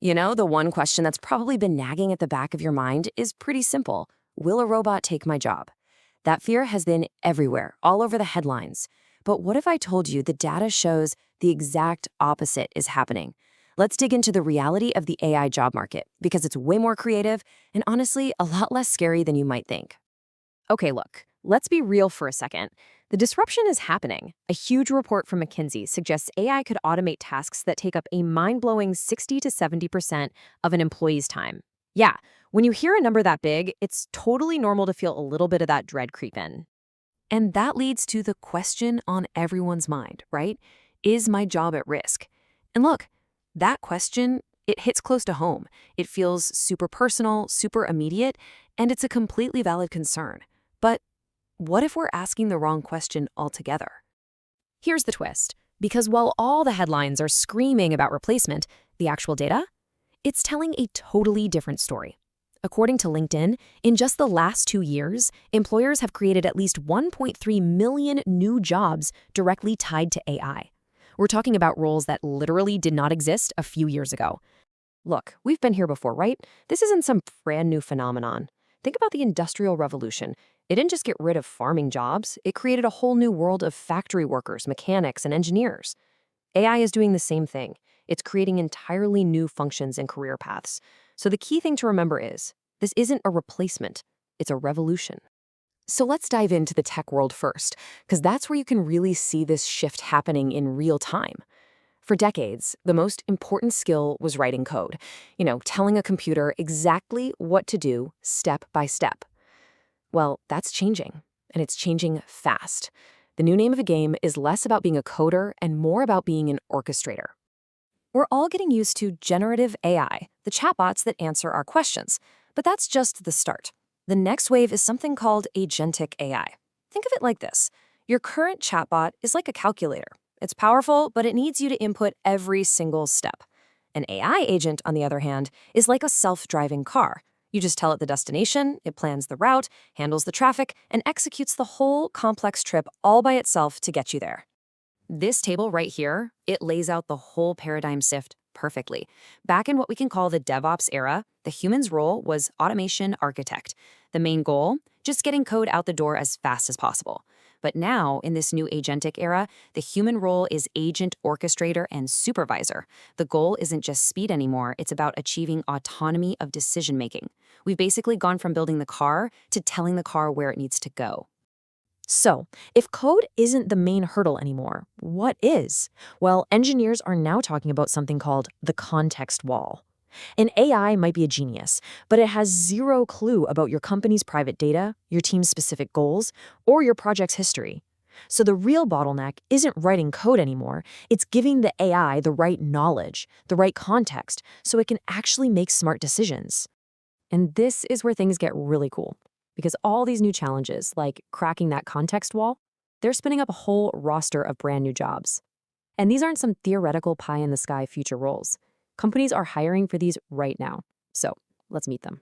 You know, the one question that's probably been nagging at the back of your mind is pretty simple. Will a robot take my job? That fear has been everywhere, all over the headlines. But what if I told you the data shows the exact opposite is happening? Let's dig into the reality of the AI job market, because it's way more creative and honestly, a lot less scary than you might think. Okay, look, let's be real for a second. The disruption is happening. A huge report from McKinsey suggests AI could automate tasks that take up a mind-blowing 60 to 70% of an employee's time. Yeah, when you hear a number that big, it's totally normal to feel a little bit of that dread creep in. And that leads to the question on everyone's mind, right? Is my job at risk? And look, that question, it hits close to home. It feels super personal, super immediate, and it's a completely valid concern. But what if we're asking the wrong question altogether? Here's the twist. Because while all the headlines are screaming about replacement, the actual data? It's telling a totally different story. According to LinkedIn, in just the last 2 years, employers have created at least 1.3 million new jobs directly tied to AI. We're talking about roles that literally did not exist a few years ago. Look, we've been here before, right? This isn't some brand new phenomenon. Think about the Industrial Revolution. It didn't just get rid of farming jobs, it created a whole new world of factory workers, mechanics, and engineers. AI is doing the same thing. It's creating entirely new functions and career paths. So the key thing to remember is, this isn't a replacement, it's a revolution. So let's dive into the tech world first, because that's where you can really see this shift happening in real time. For decades, the most important skill was writing code, telling a computer exactly what to do step by step. Well, that's changing, and it's changing fast. The new name of the game is less about being a coder and more about being an orchestrator. We're all getting used to generative AI, the chatbots that answer our questions, but that's just the start. The next wave is something called agentic AI. Think of it like this. Your current chatbot is like a calculator. It's powerful, but it needs you to input every single step. An AI agent, on the other hand, is like a self-driving car. You just tell it the destination, it plans the route, handles the traffic, and executes the whole complex trip all by itself to get you there. This table right here, it lays out the whole paradigm shift perfectly. Back in what we can call the DevOps era, the human's role was automation architect. The main goal, just getting code out the door as fast as possible. But now, in this new agentic era, the human role is agent orchestrator and supervisor. The goal isn't just speed anymore, it's about achieving autonomy of decision-making. We've basically gone from building the car to telling the car where it needs to go. So, if code isn't the main hurdle anymore, what is? Well, engineers are now talking about something called the context wall. An AI might be a genius, but it has zero clue about your company's private data, your team's specific goals, or your project's history. So the real bottleneck isn't writing code anymore, it's giving the AI the right knowledge, the right context, so it can actually make smart decisions. And this is where things get really cool. Because all these new challenges, like cracking that context wall, they're spinning up a whole roster of brand new jobs. And these aren't some theoretical pie-in-the-sky future roles. Companies are hiring for these right now. So let's meet them.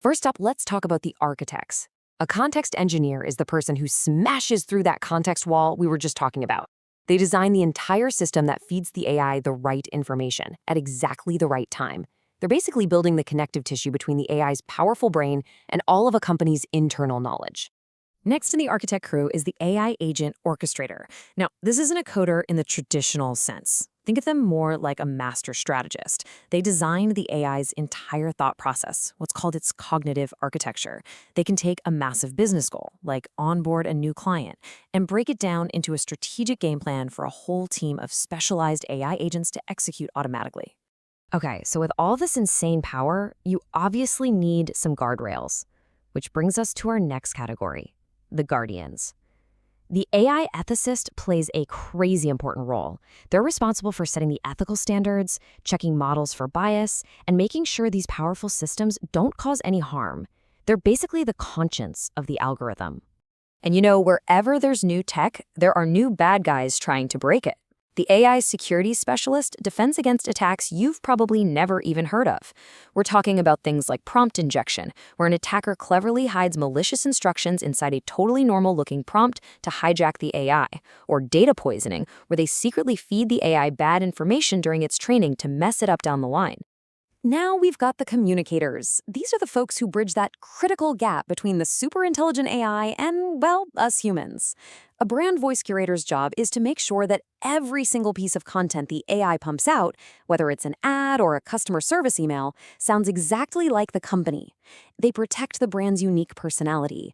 First up, let's talk about the architects. A context engineer is the person who smashes through that context wall we were just talking about. They design the entire system that feeds the AI the right information at exactly the right time. They're basically building the connective tissue between the AI's powerful brain and all of a company's internal knowledge. Next in the architect crew is the AI agent orchestrator. Now, this isn't a coder in the traditional sense. Think of them more like a master strategist. They design the AI's entire thought process, what's called its cognitive architecture. They can take a massive business goal, like onboard a new client, and break it down into a strategic game plan for a whole team of specialized AI agents to execute automatically. Okay, so with all this insane power, you obviously need some guardrails, which brings us to our next category, the guardians. The AI ethicist plays a crazy important role. They're responsible for setting the ethical standards, checking models for bias, and making sure these powerful systems don't cause any harm. They're basically the conscience of the algorithm. And wherever there's new tech, there are new bad guys trying to break it. The AI security specialist defends against attacks you've probably never even heard of. We're talking about things like prompt injection, where an attacker cleverly hides malicious instructions inside a totally normal-looking prompt to hijack the AI, or data poisoning, where they secretly feed the AI bad information during its training to mess it up down the line. Now we've got the communicators. These are the folks who bridge that critical gap between the super intelligent AI and, well, us humans. A brand voice curator's job is to make sure that every single piece of content the AI pumps out, whether it's an ad or a customer service email, sounds exactly like the company. They protect the brand's unique personality.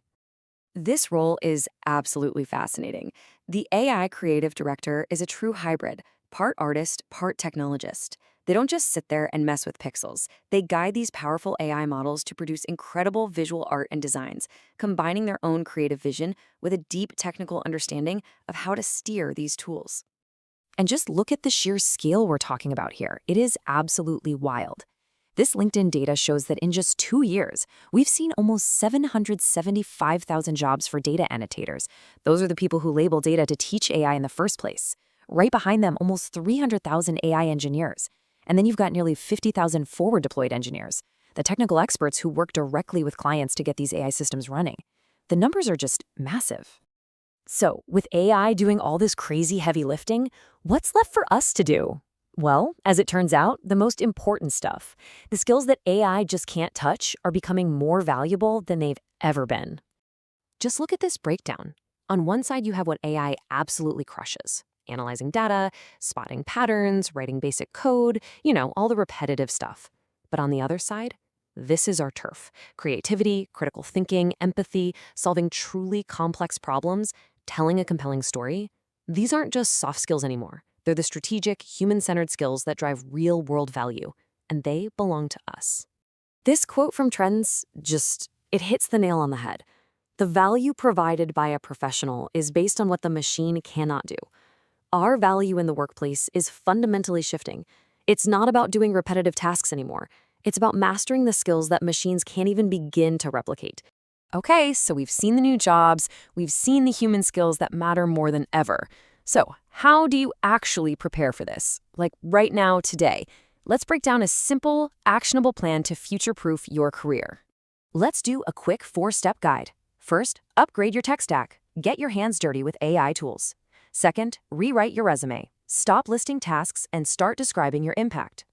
This role is absolutely fascinating. The AI creative director is a true hybrid, part artist, part technologist. They don't just sit there and mess with pixels. They guide these powerful AI models to produce incredible visual art and designs, combining their own creative vision with a deep technical understanding of how to steer these tools. And just look at the sheer scale we're talking about here. It is absolutely wild. This LinkedIn data shows that in just 2 years, we've seen almost 775,000 jobs for data annotators. Those are the people who label data to teach AI in the first place. Right behind them, almost 300,000 AI engineers. And then you've got nearly 50,000 forward-deployed engineers, the technical experts who work directly with clients to get these AI systems running. The numbers are just massive. So, with AI doing all this crazy heavy lifting, what's left for us to do? Well, as it turns out, the most important stuff. The skills that AI just can't touch are becoming more valuable than they've ever been. Just look at this breakdown. On one side, you have what AI absolutely crushes. Analyzing data, spotting patterns, writing basic code, all the repetitive stuff. But on the other side, this is our turf. Creativity, critical thinking, empathy, solving truly complex problems, telling a compelling story. These aren't just soft skills anymore. They're the strategic, human-centered skills that drive real-world value, and they belong to us. This quote from Trends it hits the nail on the head. The value provided by a professional is based on what the machine cannot do. Our value in the workplace is fundamentally shifting. It's not about doing repetitive tasks anymore. It's about mastering the skills that machines can't even begin to replicate. Okay, so we've seen the new jobs, we've seen the human skills that matter more than ever. So, how do you actually prepare for this? Like right now, today. Let's break down a simple, actionable plan to future-proof your career. Let's do a quick 4-step guide. First, upgrade your tech stack. Get your hands dirty with AI tools. Second, rewrite your resume. Stop listing tasks and start describing your impact.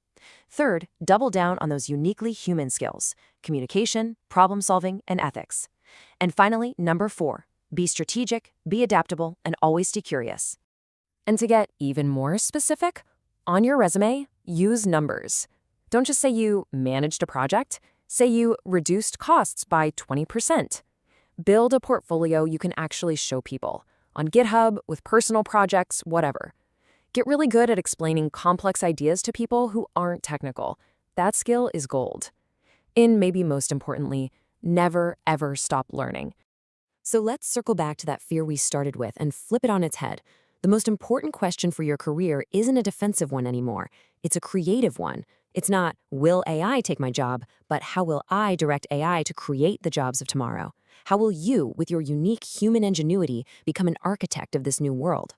Third, double down on those uniquely human skills: communication, problem solving, and ethics. And finally, number 4, be strategic, be adaptable, and always stay curious. And to get even more specific, on your resume, use numbers. Don't just say you managed a project, say you reduced costs by 20%. Build a portfolio you can actually show people, on GitHub, with personal projects, whatever. Get really good at explaining complex ideas to people who aren't technical. That skill is gold. And maybe most importantly, never, ever stop learning. So let's circle back to that fear we started with and flip it on its head. The most important question for your career isn't a defensive one anymore. It's a creative one. It's not, will AI take my job, but how will I direct AI to create the jobs of tomorrow? How will you, with your unique human ingenuity, become an architect of this new world?